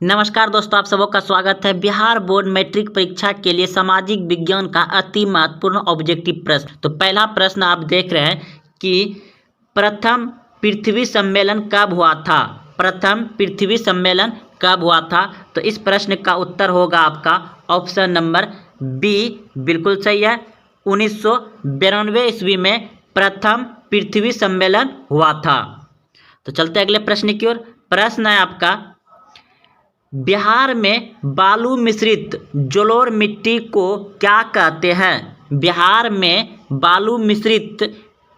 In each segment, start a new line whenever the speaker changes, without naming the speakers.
नमस्कार दोस्तों, आप सबों का स्वागत है। बिहार बोर्ड मैट्रिक परीक्षा के लिए सामाजिक विज्ञान का अति महत्वपूर्ण ऑब्जेक्टिव प्रश्न। तो पहला प्रश्न आप देख रहे हैं कि प्रथम पृथ्वी सम्मेलन कब हुआ था। प्रथम पृथ्वी सम्मेलन कब हुआ था? तो इस प्रश्न का उत्तर होगा आपका ऑप्शन नंबर बी, बिल्कुल सही है। 1992 ईस्वी में प्रथम पृथ्वी सम्मेलन हुआ था। तो चलते अगले प्रश्न की ओर। प्रश्न है आपका, बिहार में बालू मिश्रित जलोढ़ मिट्टी को क्या कहते हैं? बिहार में बालू मिश्रित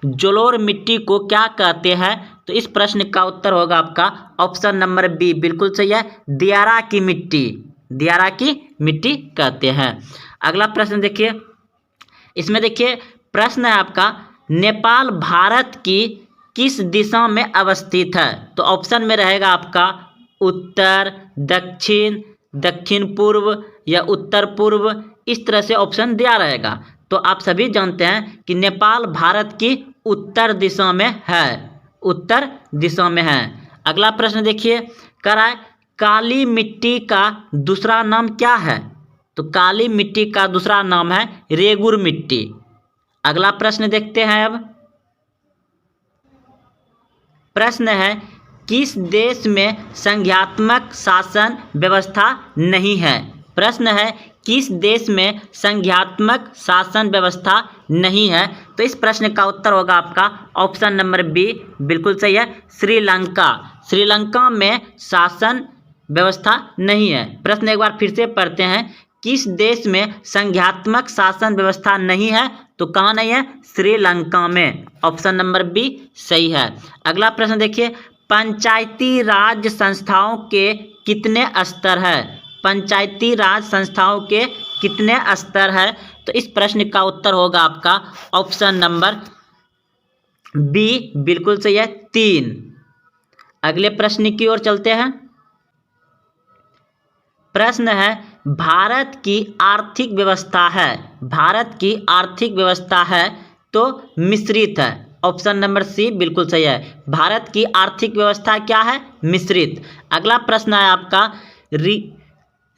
जलोढ़ मिट्टी को क्या कहते हैं? तो इस प्रश्न का उत्तर होगा आपका ऑप्शन नंबर बी, बिल्कुल सही है। दियारा की मिट्टी, दियारा की मिट्टी कहते हैं। अगला प्रश्न देखिए, इसमें देखिए प्रश्न है आपका, नेपाल भारत की किस दिशा में अवस्थित है? तो ऑप्शन में रहेगा आपका उत्तर, दक्षिण, दक्षिण पूर्व या उत्तर पूर्व, इस तरह से ऑप्शन दिया रहेगा। तो आप सभी जानते हैं कि नेपाल भारत की उत्तर दिशा में है, उत्तर दिशा में है। अगला प्रश्न देखिए, कराए काली मिट्टी का दूसरा नाम क्या है? तो काली मिट्टी का दूसरा नाम है रेगुर मिट्टी। अगला प्रश्न देखते हैं। अब प्रश्न है, किस देश में संघात्मक शासन व्यवस्था नहीं है? प्रश्न है, किस देश में संघात्मक शासन व्यवस्था नहीं है? तो इस प्रश्न का उत्तर होगा आपका ऑप्शन नंबर बी, बिल्कुल सही है। श्रीलंका, श्रीलंका में शासन व्यवस्था नहीं है। प्रश्न एक बार फिर से पढ़ते हैं, किस देश में संघात्मक शासन व्यवस्था नहीं है? तो कहाँ नहीं है? श्रीलंका में। ऑप्शन नंबर बी सही है। अगला प्रश्न देखिए, पंचायती राज संस्थाओं के कितने स्तर है? पंचायती राज संस्थाओं के कितने स्तर है? तो इस प्रश्न का उत्तर होगा आपका ऑप्शन नंबर बी, बिल्कुल सही है, 3। अगले प्रश्न की ओर चलते हैं। प्रश्न है, भारत की आर्थिक व्यवस्था है, भारत की आर्थिक व्यवस्था है तो मिश्रित है। ऑप्शन नंबर सी, बिल्कुल सही है। भारत की आर्थिक व्यवस्था क्या है? मिश्रित। अगला प्रश्न है आपका,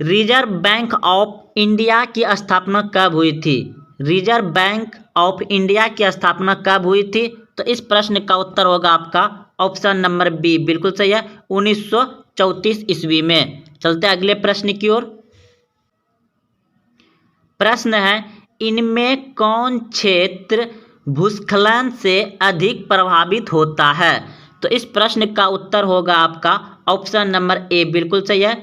रिजर्व बैंक ऑफ इंडिया की स्थापना कब हुई थी? रिजर्व बैंक ऑफ इंडिया की स्थापना कब हुई थी? तो इस प्रश्न का उत्तर होगा आपका ऑप्शन नंबर बी, बिल्कुल सही है, 1934 ईस्वी में। चलते अगले प्रश्न की ओर। प्रश्न है, इनमें कौन क्षेत्र भूस्खलन से अधिक प्रभावित होता है? तो इस प्रश्न का उत्तर होगा आपका ऑप्शन नंबर ए, बिल्कुल सही है।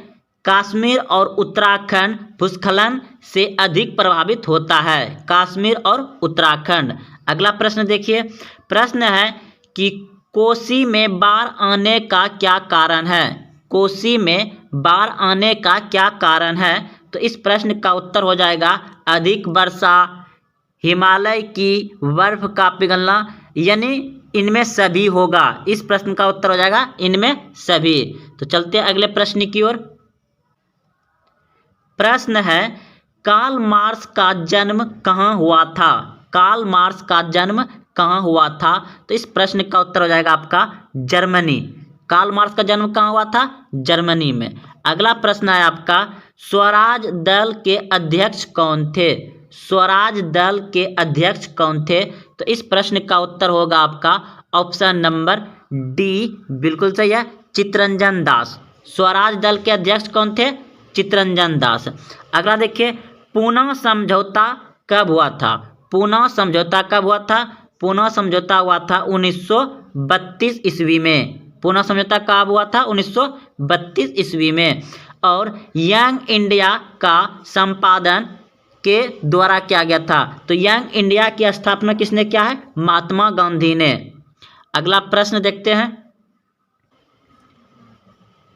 कश्मीर और उत्तराखंड भूस्खलन से अधिक प्रभावित होता है, कश्मीर और उत्तराखंड। अगला प्रश्न देखिए, प्रश्न है कि कोसी में बाढ़ आने का क्या कारण है? कोसी में बाढ़ आने का क्या कारण है? तो इस प्रश्न का उत्तर हो जाएगा अधिक वर्षा, हिमालय की बर्फ का पिघलना, यानी इनमें सभी होगा। इस प्रश्न का उत्तर हो जाएगा इनमें सभी। तो चलते हैं अगले प्रश्न की ओर। प्रश्न है, कार्ल मार्क्स का जन्म कहाँ हुआ था? कार्ल मार्क्स का जन्म कहाँ हुआ था? तो इस प्रश्न का उत्तर हो जाएगा आपका जर्मनी। कार्ल मार्क्स का जन्म कहाँ हुआ था? जर्मनी में। अगला प्रश्न है आपका, स्वराज दल के अध्यक्ष कौन थे? स्वराज दल के अध्यक्ष कौन थे? तो इस प्रश्न का उत्तर होगा आपका ऑप्शन नंबर डी, बिल्कुल सही है, चित्तरंजन दास। स्वराज दल के अध्यक्ष कौन थे? चित्तरंजन दास। अगला देखिए, पूना समझौता कब हुआ था? पूना समझौता कब हुआ था? पूना समझौता हुआ था 1932 ईस्वी में। पूना समझौता कब हुआ था? 1932 ईस्वी में। और यंग इंडिया का संपादन के द्वारा किया गया था। तो यंग इंडिया की स्थापना किसने किया है? महात्मा गांधी ने। अगला प्रश्न देखते हैं।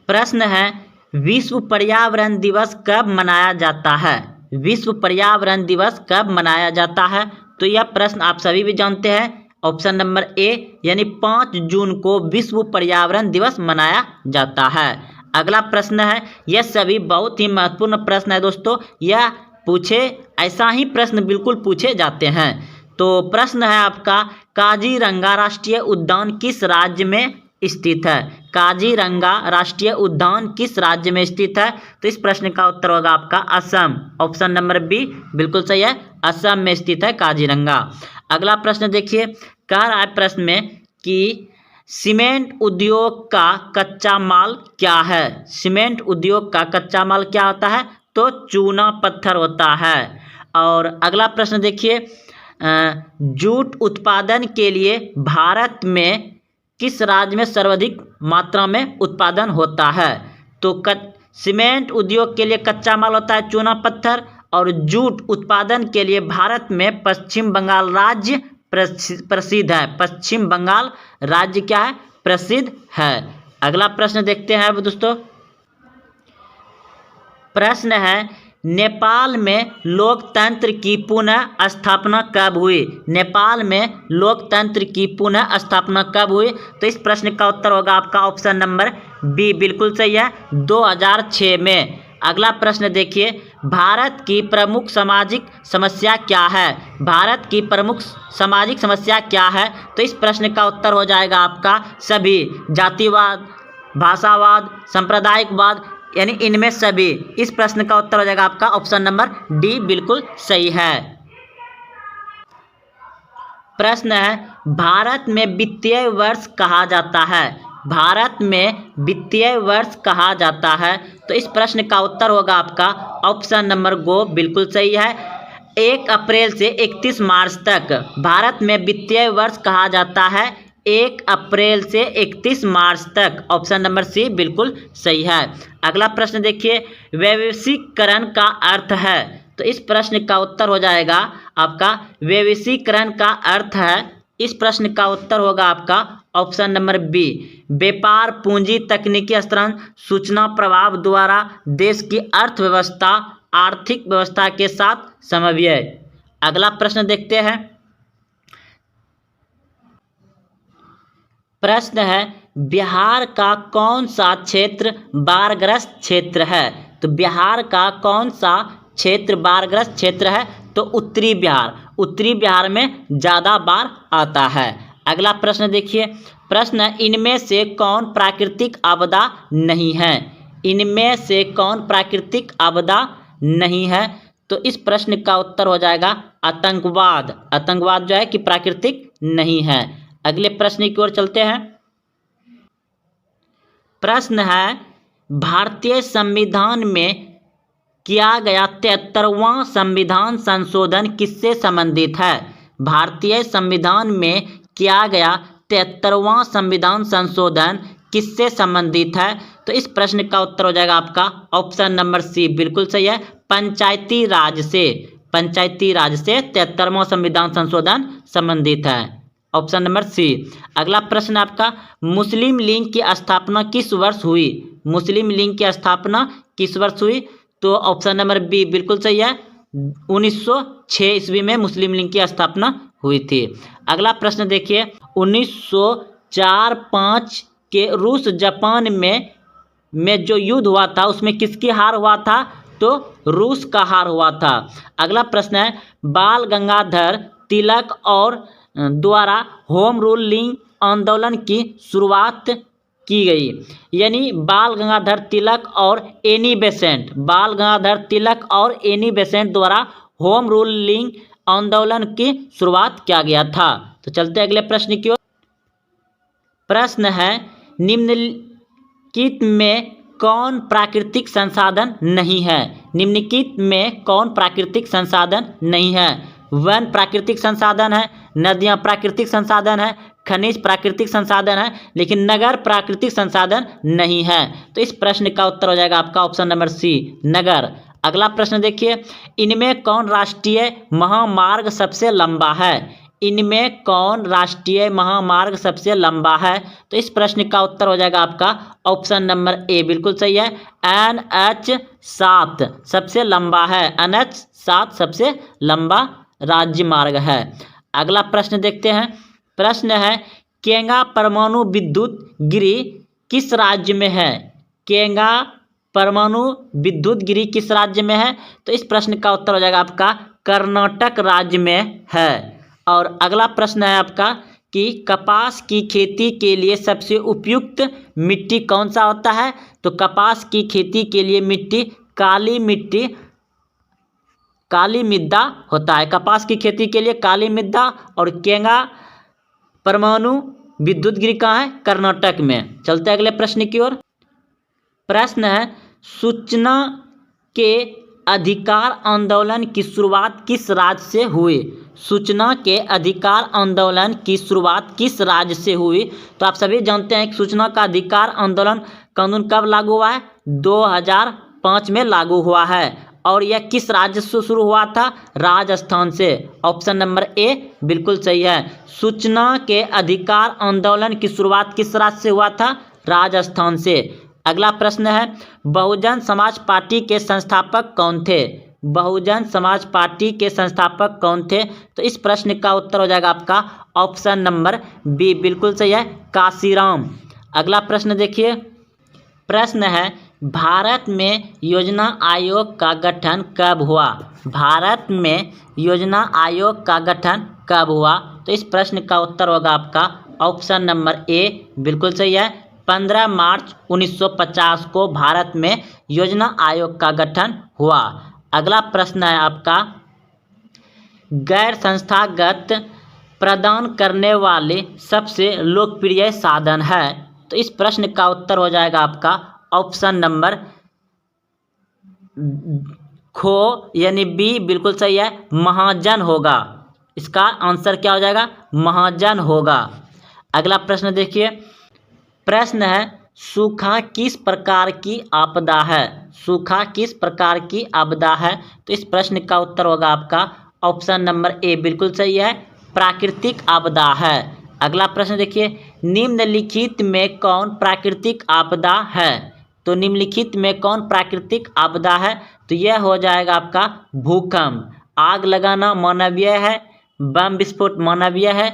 प्रश्न है, विश्व पर्यावरण दिवस कब मनाया जाता है? विश्व पर्यावरण दिवस कब मनाया जाता है? तो यह प्रश्न आप सभी भी जानते हैं, ऑप्शन नंबर ए, यानी 5 जून को विश्व पर्यावरण दिवस मनाया जाता है। अगला प्रश्न है, यह सभी बहुत ही महत्वपूर्ण प्रश्न है दोस्तों, यह पूछे ऐसा ही प्रश्न बिल्कुल पूछे जाते हैं। तो प्रश्न है आपका, काजीरंगा राष्ट्रीय उद्यान किस राज्य में स्थित है? काजीरंगा राष्ट्रीय उद्यान किस राज्य में स्थित है? तो इस प्रश्न का उत्तर होगा आपका असम। ऑप्शन नंबर बी बिल्कुल सही है, असम में स्थित है काजीरंगा। अगला प्रश्न देखिए, कह रहा है प्रश्न में कि सीमेंट उद्योग का कच्चा माल क्या है? सीमेंट उद्योग का कच्चा माल क्या होता है? तो चूना पत्थर होता है। और अगला प्रश्न देखिए, जूट उत्पादन के लिए भारत में किस राज्य में सर्वाधिक मात्रा में उत्पादन होता है? तो सीमेंट उद्योग के लिए कच्चा माल होता है चूना पत्थर, और जूट उत्पादन के लिए भारत में पश्चिम बंगाल राज्य प्रसिद्ध है। पश्चिम बंगाल राज्य क्या है? प्रसिद्ध है। अगला प्रश्न देखते हैं अब दोस्तों। प्रश्न है, नेपाल में लोकतंत्र की पुनः स्थापना कब हुई? नेपाल में लोकतंत्र की पुनः स्थापना कब हुई? तो इस प्रश्न का उत्तर होगा आपका ऑप्शन नंबर बी बिल्कुल सही है, 2006 में। अगला प्रश्न देखिए, भारत की प्रमुख सामाजिक समस्या क्या है? भारत की प्रमुख सामाजिक समस्या क्या है? तो इस प्रश्न का उत्तर हो जाएगा आपका सभी, जातिवाद, भाषावाद, सांप्रदायिकवाद, यानी इनमें सभी। इस प्रश्न का उत्तर हो जाएगा आपका ऑप्शन नंबर डी बिल्कुल सही है। प्रश्न है, भारत में वित्तीय वर्ष कहा जाता है? भारत में वित्तीय वर्ष कहा जाता है? तो इस प्रश्न का उत्तर होगा आपका ऑप्शन नंबर गो बिल्कुल सही है, 1 अप्रैल से 31 मार्च तक भारत में वित्तीय वर्ष कहा जाता है, 1 अप्रैल से 31 मार्च तक। ऑप्शन नंबर सी बिल्कुल सही है। अगला प्रश्न देखिए, वैश्वीकरण का अर्थ है? तो इस प्रश्न का उत्तर हो जाएगा आपका वैश्वीकरण का अर्थ है, इस प्रश्न का उत्तर होगा आपका ऑप्शन नंबर बी, व्यापार, पूंजी, तकनीकी हस्तांतरण, सूचना प्रवाह द्वारा देश की अर्थव्यवस्था, आर्थिक व्यवस्था के साथ समन्वय। अगला प्रश्न देखते हैं। प्रश्न है, बिहार का कौन सा क्षेत्र बाढ़ग्रस्त क्षेत्र है? तो बिहार का कौन सा क्षेत्र बाढ़ग्रस्त क्षेत्र है? तो उत्तरी बिहार। उत्तरी बिहार में ज़्यादा बाढ़ आता है। अगला प्रश्न देखिए, प्रश्न है, इनमें से कौन प्राकृतिक आपदा नहीं है? इनमें से कौन प्राकृतिक आपदा नहीं है? तो इस प्रश्न का उत्तर हो जाएगा आतंकवाद। आतंकवाद जो है कि प्राकृतिक नहीं है। अगले प्रश्न की ओर चलते हैं। प्रश्न है, भारतीय संविधान में किया गया 73वां संविधान संशोधन किससे संबंधित है? भारतीय संविधान में किया गया 73वां संविधान संशोधन किससे संबंधित है? तो इस प्रश्न का उत्तर हो जाएगा आपका ऑप्शन नंबर सी बिल्कुल सही है, पंचायती राज से। पंचायती राज से 73वां संविधान संशोधन संबंधित है। Option number C. अगला प्रश्न आपका, मुस्लिम लीग की स्थापना किस वर्ष हुई? मुस्लिम लीग की स्थापना किस वर्ष हुई? तो ऑप्शन नंबर बी बिल्कुल सही है, 1906 ईस्वी में मुस्लिम लीग की स्थापना हुई थी। अगला प्रश्न देखिए, 1904-05 के रूस जापान में जो युद्ध हुआ था उसमें किसकी हार हुआ था? तो रूस का हार हुआ था। अगला प्रश्न है, बाल गंगाधर तिलक और द्वारा होम रूलिंग आंदोलन की शुरुआत की गई, यानी बाल गंगाधर तिलक और एनी बेसेंट, बाल गंगाधर तिलक और एनी बेसेंट द्वारा होम रूलिंग आंदोलन की शुरुआत किया गया था। तो चलते अगले प्रश्न की ओर। प्रश्न है, निम्नलिखित में कौन प्राकृतिक संसाधन नहीं है? निम्नलिखित में कौन प्राकृतिक संसाधन नहीं है? वन प्राकृतिक संसाधन है, नदियाँ प्राकृतिक संसाधन है, खनिज प्राकृतिक संसाधन है, लेकिन नगर प्राकृतिक संसाधन नहीं है। तो इस प्रश्न का उत्तर हो जाएगा आपका ऑप्शन नंबर सी, नगर। अगला प्रश्न देखिए, इनमें कौन राष्ट्रीय महामार्ग सबसे लंबा है? इनमें कौन राष्ट्रीय महामार्ग सबसे लंबा है? तो इस प्रश्न का उत्तर हो जाएगा आपका ऑप्शन नंबर ए बिल्कुल सही है, NH7 सबसे लंबा है। NH7 सबसे लंबा राज्य मार्ग है। अगला प्रश्न देखते हैं। प्रश्न है, केंगा परमाणु विद्युत गिरी किस राज्य में है? केंगा परमाणु विद्युत गिरी किस राज्य में है? तो इस प्रश्न का उत्तर हो जाएगा आपका कर्नाटक राज्य में है। और अगला प्रश्न है आपका, कि कपास की खेती के लिए सबसे उपयुक्त मिट्टी कौन सा होता है? तो कपास की खेती के लिए मिट्टी काली मृदा होता है। कपास की खेती के लिए काली मृदा और केंगा परमाणु विद्युत गृह कहाँ है? कर्नाटक में। चलते अगले प्रश्न की ओर। प्रश्न है, सूचना के अधिकार आंदोलन की शुरुआत किस राज्य से हुई? सूचना के अधिकार आंदोलन की शुरुआत किस राज्य से हुई? तो आप सभी जानते हैं कि सूचना का अधिकार आंदोलन कानून कब लागू हुआ है? 2005 में लागू हुआ है। और यह किस राज्य से शुरू हुआ था? राजस्थान से। ऑप्शन नंबर ए बिल्कुल सही है। सूचना के अधिकार आंदोलन की शुरुआत किस राज्य से हुआ था? राजस्थान से। अगला प्रश्न है, बहुजन समाज पार्टी के संस्थापक कौन थे? बहुजन समाज पार्टी के संस्थापक कौन थे? तो इस प्रश्न का उत्तर हो जाएगा आपका ऑप्शन नंबर बी, बिल्कुल सही है, काशीराम। अगला प्रश्न देखिए। प्रश्न है, भारत में योजना आयोग का गठन कब हुआ? भारत में योजना आयोग का गठन कब हुआ? तो इस प्रश्न का उत्तर होगा आपका ऑप्शन नंबर ए, बिल्कुल सही है, 15 मार्च 1950 को भारत में योजना आयोग का गठन हुआ। अगला प्रश्न है आपका, गैर संस्थागत प्रदान करने वाले सबसे लोकप्रिय साधन है। तो इस प्रश्न का उत्तर हो जाएगा आपका ऑप्शन नंबर खो यानी बी, बिल्कुल सही है, महाजन होगा। इसका आंसर क्या हो जाएगा? महाजन होगा। अगला प्रश्न देखिए। प्रश्न है, सूखा किस प्रकार की आपदा है? सूखा किस प्रकार की आपदा है? तो इस प्रश्न का उत्तर होगा आपका ऑप्शन नंबर ए, बिल्कुल सही है, प्राकृतिक आपदा है। अगला प्रश्न देखिए, निम्नलिखित में कौन प्राकृतिक आपदा है? तो निम्नलिखित में कौन प्राकृतिक आपदा है? तो यह हो जाएगा आपका भूकंप। आग लगाना मानवीय है, बम विस्फोट मानवीय है,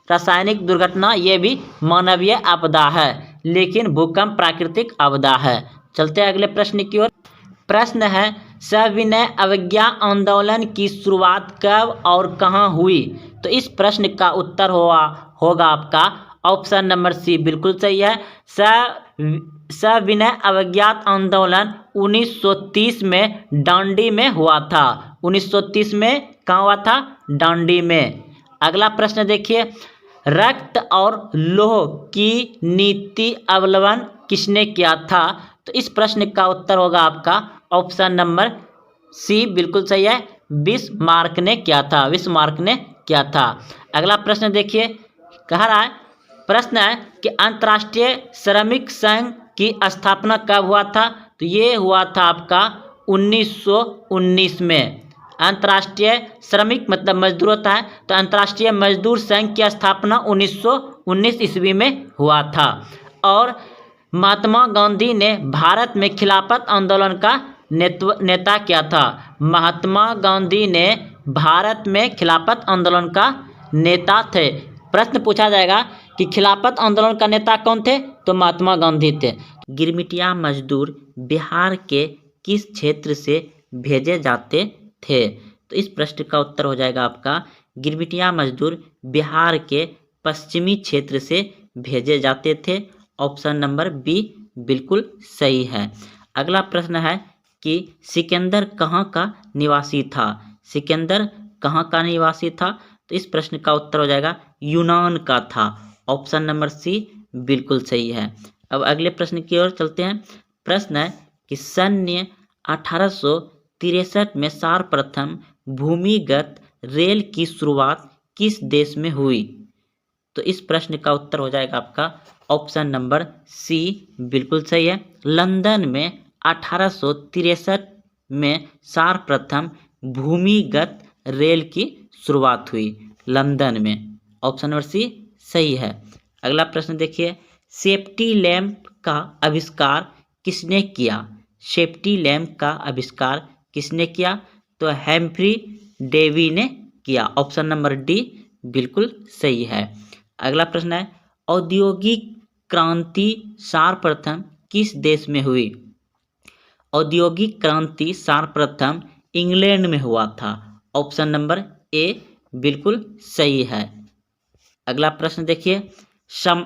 रासायनिक दुर्घटना ये भी मानवीय आपदा है, लेकिन भूकंप प्राकृतिक आपदा है। चलते हैं अगले प्रश्न की ओर। प्रश्न है, सविनय अवज्ञा आंदोलन की शुरुआत कब और कहाँ हुई? तो इस प्रश्न का उत्तर होगा आपका ऑप्शन नंबर सी, बिल्कुल सही है, सविनय अवज्ञा आंदोलन 1930 में डांडी में हुआ था। 1930 में कहाँ हुआ था? डांडी में। अगला प्रश्न देखिए, रक्त और लौह की नीति अवलंबन किसने किया था? तो इस प्रश्न का उत्तर होगा आपका ऑप्शन नंबर सी, बिल्कुल सही है, बिस्मार्क ने किया था। बिस्मार्क ने किया था। अगला प्रश्न देखिए, कह रहा है, प्रश्न है कि अंतर्राष्ट्रीय श्रमिक संघ की स्थापना कब हुआ था? तो ये हुआ था आपका 1919 में। अंतर्राष्ट्रीय श्रमिक मतलब मजदूर होता है, तो अंतर्राष्ट्रीय मजदूर संघ की स्थापना 1919 ईस्वी में हुआ था। और महात्मा गांधी ने भारत में खिलाफत आंदोलन का नेता किया था। महात्मा गांधी ने भारत में खिलाफत आंदोलन का नेता थे। प्रश्न पूछा जाएगा कि खिलाफत आंदोलन का नेता कौन थे? तो महात्मा गांधी थे। गिरमिटिया मजदूर बिहार के किस क्षेत्र से भेजे जाते थे? तो इस प्रश्न का उत्तर हो जाएगा आपका, गिरमिटिया मजदूर बिहार के पश्चिमी क्षेत्र से भेजे जाते थे। ऑप्शन नंबर बी बिल्कुल सही है। अगला प्रश्न है कि सिकंदर कहाँ का निवासी था? सिकंदर कहाँ का निवासी था? तो इस प्रश्न का उत्तर हो जाएगा यूनान का था। ऑप्शन नंबर सी बिल्कुल सही है। अब अगले प्रश्न की ओर चलते हैं। प्रश्न है कि सन 1863 में सर्वप्रथम भूमिगत रेल की शुरुआत किस देश में हुई? तो इस प्रश्न का उत्तर हो जाएगा आपका ऑप्शन नंबर सी, बिल्कुल सही है, लंदन में 1863 में सर्वप्रथम भूमिगत रेल की शुरुआत हुई, लंदन में। ऑप्शन नंबर सी सही है। अगला प्रश्न देखिए, सेफ्टी लैंप का आविष्कार किसने किया? सेफ्टी लैंप का आविष्कार किसने किया? तो हेम्फ्री डेवी ने किया। ऑप्शन नंबर डी बिल्कुल सही है। अगला प्रश्न है, औद्योगिक क्रांति सर्वप्रथम किस देश में हुई? औद्योगिक क्रांति सर्वप्रथम इंग्लैंड में हुआ था। ऑप्शन नंबर ए बिल्कुल सही है। अगला प्रश्न देखिए, सम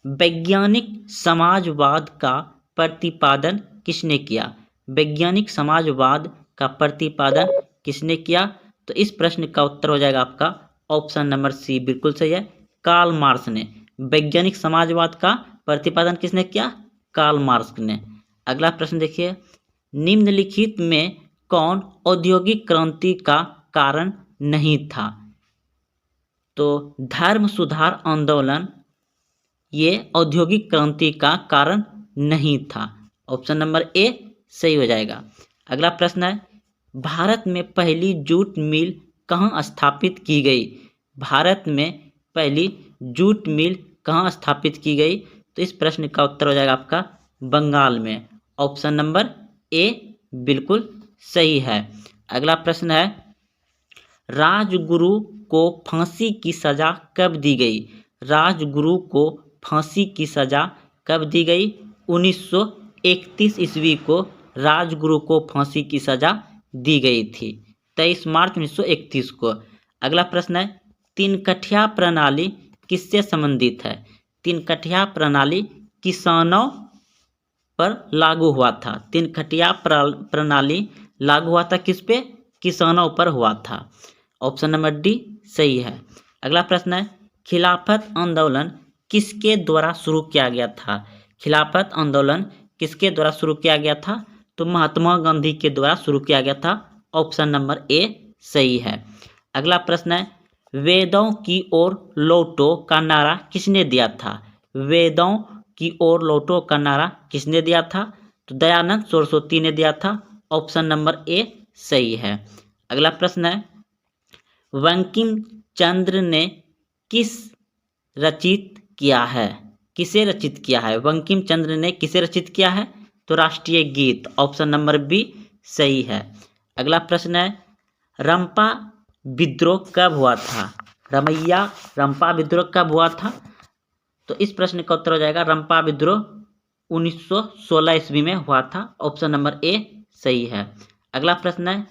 वैज्ञानिक समाजवाद का प्रतिपादन किसने किया? वैज्ञानिक समाजवाद का प्रतिपादन किसने किया? तो इस प्रश्न का उत्तर हो जाएगा आपका ऑप्शन नंबर सी, बिल्कुल सही है, कार्ल मार्क्स ने। वैज्ञानिक समाजवाद का प्रतिपादन किसने किया? कार्ल मार्क्स ने। अगला प्रश्न देखिए, निम्नलिखित में कौन औद्योगिक क्रांति का कारण नहीं था? तो धर्म सुधार आंदोलन ये औद्योगिक क्रांति का कारण नहीं था। ऑप्शन नंबर ए सही हो जाएगा। अगला प्रश्न है, भारत में पहली जूट मिल कहाँ स्थापित की गई? भारत में पहली जूट मिल कहाँ स्थापित की गई? तो इस प्रश्न का उत्तर हो जाएगा आपका बंगाल में। ऑप्शन नंबर ए बिल्कुल सही है। अगला प्रश्न है, राजगुरु को फांसी की सजा कब दी गई? राजगुरु को फांसी की सजा कब दी गई? 1931 ईस्वी को राजगुरु को फांसी की सजा दी गई थी, 23 मार्च 1931 को। अगला प्रश्न है, तीन कठिया प्रणाली किससे संबंधित है? तीन कठिया प्रणाली किसानों पर लागू हुआ था। तीन कठिया प्रणाली लागू हुआ था किस पे? किसानों पर हुआ था। ऑप्शन नंबर डी सही है। अगला प्रश्न है, खिलाफत आंदोलन किसके द्वारा शुरू किया गया था? खिलाफत आंदोलन किसके द्वारा शुरू किया गया था? तो महात्मा गांधी के द्वारा शुरू किया गया था। ऑप्शन नंबर ए सही है। अगला प्रश्न है, वेदों की ओर लौटो का नारा किसने दिया था? वेदों की ओर लौटो का नारा किसने दिया था? तो दयानंद सरस्वती ने दिया था। ऑप्शन नंबर ए सही है। अगला प्रश्न है, बंकिम चंद्र ने किस रचित किया है? किसे रचित किया है? बंकिम चंद्र ने किसे रचित किया है? तो राष्ट्रीय गीत। ऑप्शन नंबर बी सही है। अगला प्रश्न है, रंपा विद्रोह कब हुआ था? रंपा विद्रोह कब हुआ था? तो इस प्रश्न का उत्तर हो जाएगा रंपा विद्रोह 1916 ईस्वी में हुआ था। ऑप्शन नंबर ए सही है। अगला प्रश्न है,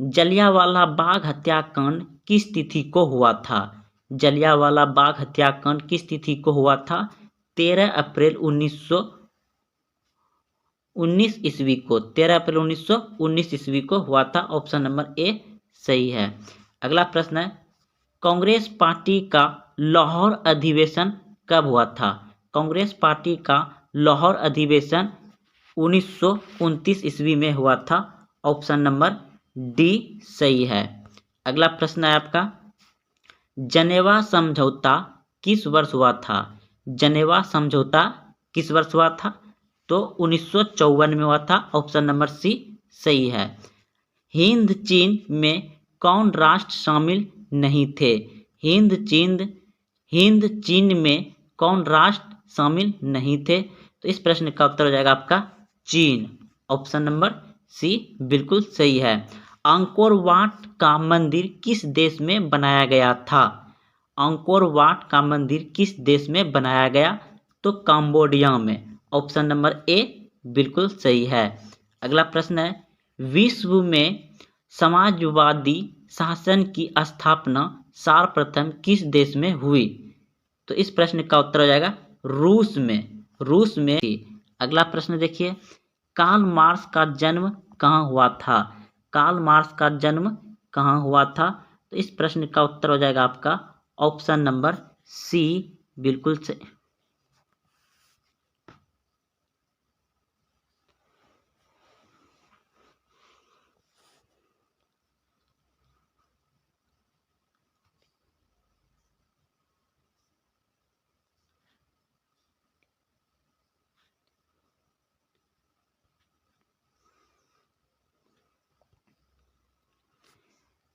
जलियांवाला बाग हत्याकांड किस तिथि को हुआ था? जलियांवाला बाग हत्याकांड किस तिथि को हुआ था? 13 अप्रैल 1919 ईस्वी को। 13 अप्रैल 1919 ईस्वी को हुआ था। ऑप्शन नंबर ए सही है। अगला प्रश्न है, कांग्रेस पार्टी का लाहौर अधिवेशन कब हुआ था? कांग्रेस पार्टी का लाहौर अधिवेशन 1929 ईस्वी में हुआ था। ऑप्शन नंबर डी सही है। अगला प्रश्न है आपका, जनेवा समझौता किस वर्ष हुआ था? जनेवा समझौता किस वर्ष हुआ था? तो 1954 में हुआ था। ऑप्शन नंबर सी सही है। हिंद चीन में कौन राष्ट्र शामिल नहीं थे? हिंद चीन में कौन राष्ट्र शामिल नहीं थे? तो इस प्रश्न का उत्तर हो जाएगा आपका चीन। ऑप्शन नंबर सी बिल्कुल सही है। अंकोर वाट का मंदिर किस देश में बनाया गया था? अंकोर वाट का मंदिर किस देश में बनाया गया? तो कंबोडिया में। ऑप्शन नंबर ए बिल्कुल सही है। अगला प्रश्न है, विश्व में समाजवादी शासन की स्थापना सर्वप्रथम किस देश में हुई? तो इस प्रश्न का उत्तर हो जाएगा रूस में। अगला प्रश्न देखिए, कार्ल मार्क्स का जन्म कहाँ हुआ था? कार्ल मार्क्स का जन्म कहाँ हुआ था? तो इस प्रश्न का उत्तर हो जाएगा आपका ऑप्शन नंबर सी बिल्कुल सही।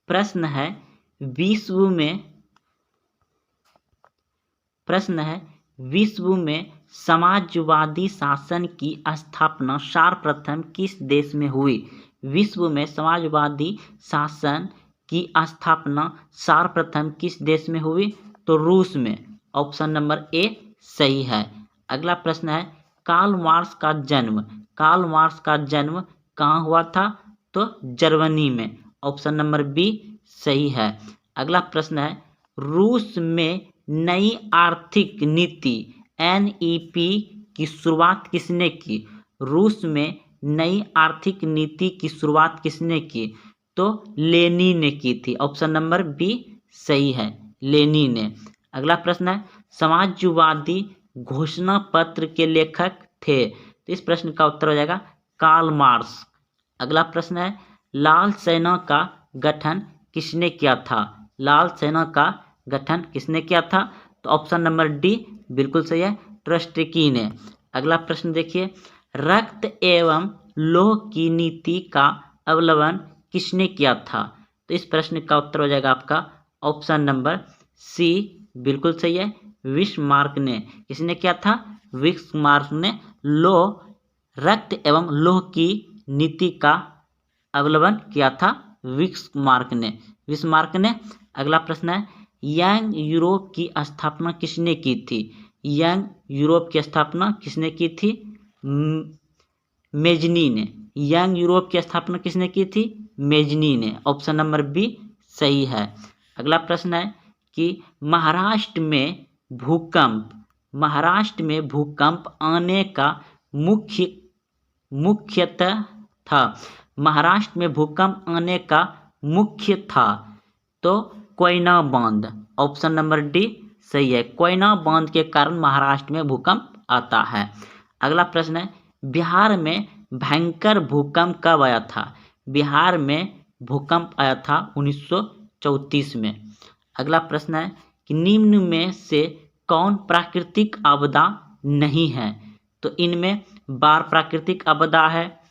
प्रश्न है, विश्व में समाजवादी शासन की स्थापना सर्वप्रथम किस देश में हुई? विश्व में समाजवादी शासन की स्थापना सर्वप्रथम किस देश में हुई? तो रूस में। ऑप्शन नंबर ए सही है। अगला प्रश्न है, कार्ल मार्क्स का जन्म कहाँ हुआ था? तो जर्मनी में। ऑप्शन नंबर बी सही है। अगला प्रश्न है, रूस में नई आर्थिक नीति NEP की शुरुआत किसने की? रूस में नई आर्थिक नीति की शुरुआत किसने की? तो लेनिन ने की थी। ऑप्शन नंबर बी सही है, लेनिन ने। अगला प्रश्न है, समाजवादी घोषणा पत्र के लेखक थे? तो इस प्रश्न का उत्तर हो जाएगा कार्ल मार्क्स। अगला प्रश्न है, लाल सेना का गठन किसने किया था? लाल सेना का गठन किसने किया था? तो ऑप्शन नंबर डी बिल्कुल सही है, ट्रस्टकी ने। अगला प्रश्न देखिए, रक्त एवं लौह की नीति का अवलंबन किसने किया था? तो इस प्रश्न का उत्तर हो जाएगा आपका ऑप्शन नंबर सी बिल्कुल सही है, बिस्मार्क ने। किसने किया था? बिस्मार्क ने रक्त एवं लौह की नीति का अवलंबन किया था बिस्मार्क ने। अगला प्रश्न है, यंग यूरोप की स्थापना किसने की थी? यंग यूरोप की स्थापना किसने की थी? मेजनी ने। यंग यूरोप की स्थापना किसने की थी? मेजनी ने। ऑप्शन नंबर बी सही है। अगला प्रश्न है कि महाराष्ट्र में भूकंप आने का मुख्यतः था। महाराष्ट्र में भूकंप आने का मुख्य था तो कोयना बांध। ऑप्शन नंबर डी सही है, कोयना बांध के कारण महाराष्ट्र में भूकंप आता है। अगला प्रश्न है, बिहार में भयंकर भूकंप कब आया था? बिहार में भूकंप आया था 1934 में। अगला प्रश्न है कि निम्न में से कौन प्राकृतिक आपदा नहीं है? तो इनमें बाढ़ प्राकृतिक आपदा है,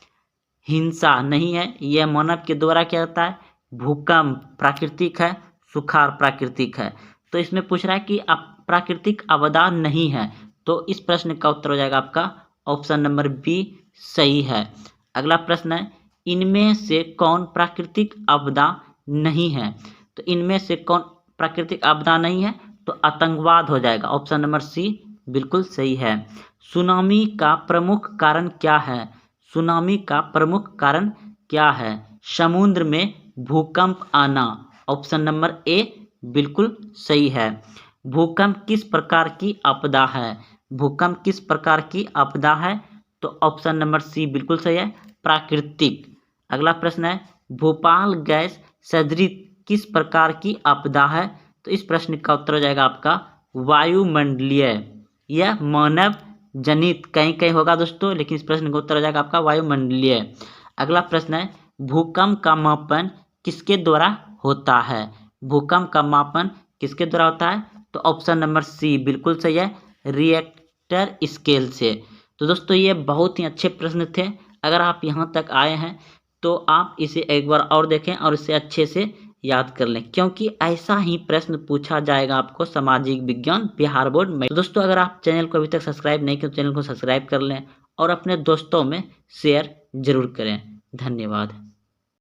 हिंसा नहीं है, यह मानव के द्वारा क्या होता है, भूकंप प्राकृतिक है, सुखाड़ प्राकृतिक है। तो इसमें पूछ रहा है कि प्राकृतिक आपदा नहीं है, तो इस प्रश्न का उत्तर हो जाएगा आपका ऑप्शन नंबर बी सही है। अगला प्रश्न है, इनमें से कौन प्राकृतिक आपदा नहीं है? तो इनमें से कौन प्राकृतिक आपदा नहीं है? तो आतंकवाद हो जाएगा। ऑप्शन नंबर सी बिल्कुल सही है। सुनामी का प्रमुख कारण क्या है? सुनामी का प्रमुख कारण क्या है? समुद्र में भूकंप आना। ऑप्शन नंबर ए बिल्कुल सही है। भूकंप किस प्रकार की आपदा है? भूकंप किस प्रकार की आपदा है? तो ऑप्शन नंबर सी बिल्कुल सही है, प्राकृतिक। अगला प्रश्न है, भोपाल गैस सदृश किस प्रकार की आपदा है? तो इस प्रश्न का उत्तर हो जाएगा आपका वायुमंडलीय या मानव जनित। कहीं कहीं होगा दोस्तों, लेकिन इस प्रश्न का उत्तर हो जाएगा आपका वायुमंडलीय। अगला प्रश्न है, भूकंप का मापन किसके द्वारा होता है? भूकंप का मापन किसके द्वारा होता है? तो ऑप्शन नंबर सी बिल्कुल सही है, रिएक्टर स्केल से। तो दोस्तों ये बहुत ही अच्छे प्रश्न थे। अगर आप यहाँ तक आए हैं तो आप इसे एक बार और देखें और इसे अच्छे से याद कर लें, क्योंकि ऐसा ही प्रश्न पूछा जाएगा आपको सामाजिक विज्ञान बिहार बोर्ड में। तो दोस्तों अगर आप चैनल को अभी तक सब्सक्राइब नहीं किया तो चैनल को सब्सक्राइब कर लें और अपने दोस्तों में शेयर जरूर करें। धन्यवाद।